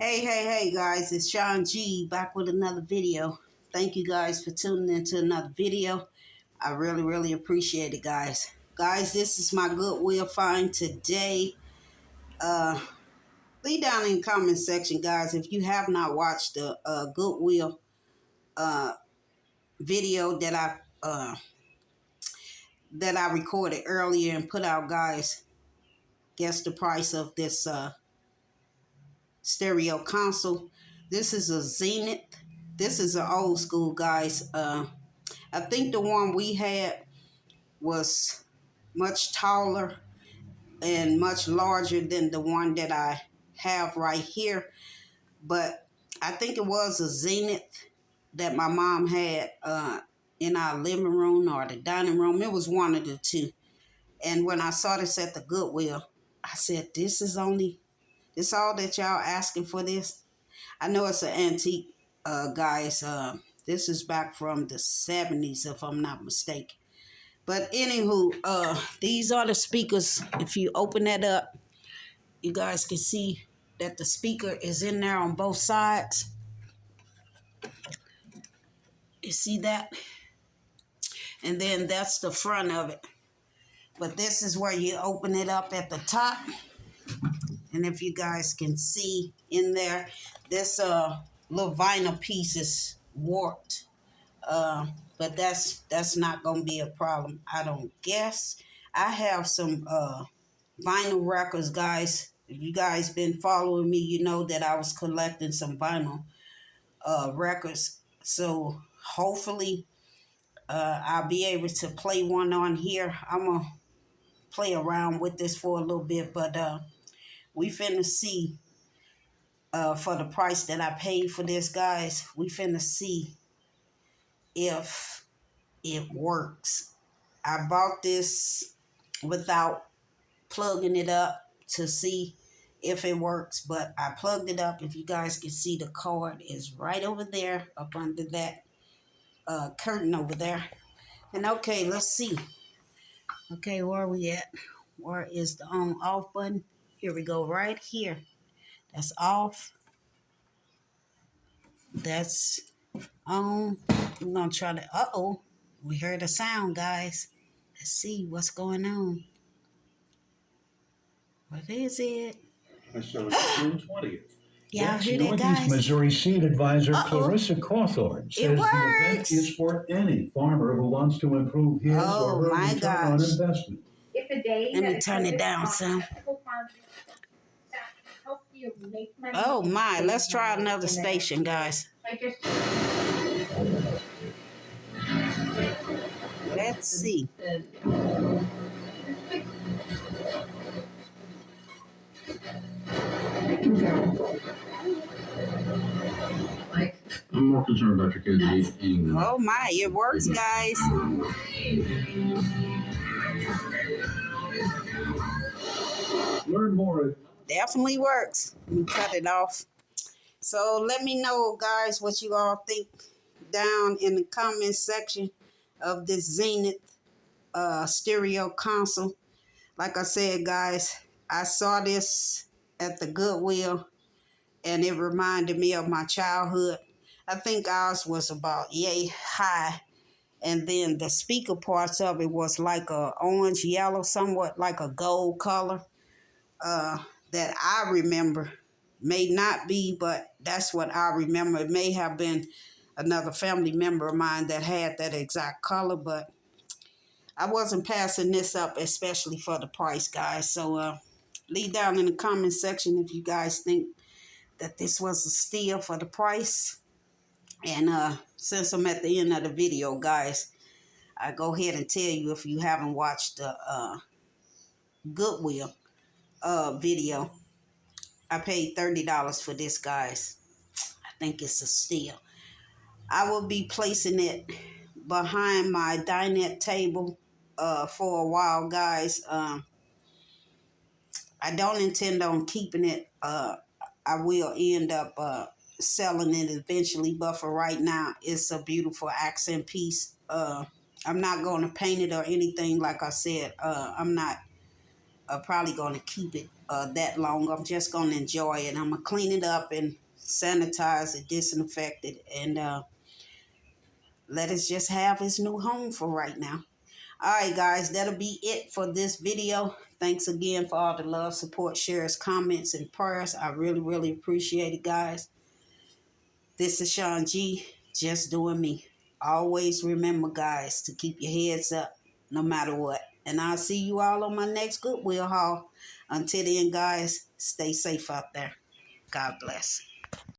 Hey guys, it's Sean G back with another video. Thank you guys for tuning into another video. I really appreciate it, guys. Guys, this is my Goodwill find today. Leave down in the comment section, guys, if you have not watched the Goodwill video that I recorded earlier and put out, guys. Guess the price of this stereo console. This is a Zenith. This is an old school, guys. I think the one we had was much taller and much larger than the one that I have right here. But I think it was a Zenith that my mom had in our living room or the dining room. It was one of the two. And when I saw this at the Goodwill, I said, this all that y'all asking for this? I know it's an antique, guys. This is back from the 70s, if I'm not mistaken. But anywho, these are the speakers. If you open that up, you guys can see that the speaker is in there on both sides. You see that? And then that's the front of it. But this is where you open it up at the top. And if you guys can see in there, this little vinyl piece is warped. But that's not gonna be a problem, I don't guess. I have some vinyl records, guys. If you guys been following me, you know that I was collecting some vinyl records. So hopefully I'll be able to play one on here. I'm gonna play around with this for a little bit, but we finna see for the price that I paid for this, guys. We finna see if it works. I bought this without plugging it up to see if it works, but I plugged it up. If you guys can see, the cord is right over there up under that curtain over there. And okay, let's see. Okay, where are we at? Where is the on off button? Here we go, right here. That's off. That's on. We're gonna try to, we heard a sound, guys. Let's see what's going on. What is it? So it's June 20th. Yeah, I hear that, guys. Missouri seed advisor Clarissa Cawthorn says the event is for any farmer who wants to improve his or her return on investment. Let me turn it down some. Oh my, let's try another station, guys. Let's see. I'm more concerned about your kids eating them. Oh my, it works, guys. Learn more. Definitely works. Let me cut it off. So let me know, guys, what you all think down in the comment section of this Zenith stereo console. Like I said, guys, I saw this at the Goodwill and it reminded me of my childhood. I think ours was about yay high, and then the speaker parts of it was like a orange yellow, somewhat like a gold color that I remember. May not be, but that's what I remember. It may have been another family member of mine that had that exact color, but I wasn't passing this up, especially for the price, guys. So leave down in the comment section if you guys think that this was a steal for the price. And since I'm at the end of the video, guys, I go ahead and tell you, if you haven't watched the Goodwill video, I paid $30 for this, guys. I think it's a steal. I will be placing it behind my dinette table for a while, guys. I don't intend on keeping it. I will end up selling it eventually, but for right now, it's a beautiful accent piece. I'm not going to paint it or anything. Like I said, I'm not probably going to keep it that long. I'm just going to enjoy it. I'm going to clean it up and sanitize it, disinfect it, and let us just have his new home for right now. All right, guys, that'll be it for this video. Thanks again for all the love, support, shares, comments, and prayers. I really, really appreciate it, guys. This is Shawn G, just doing me. Always remember, guys, to keep your heads up no matter what. And I'll see you all on my next Goodwill haul. Until then, guys, stay safe out there. God bless.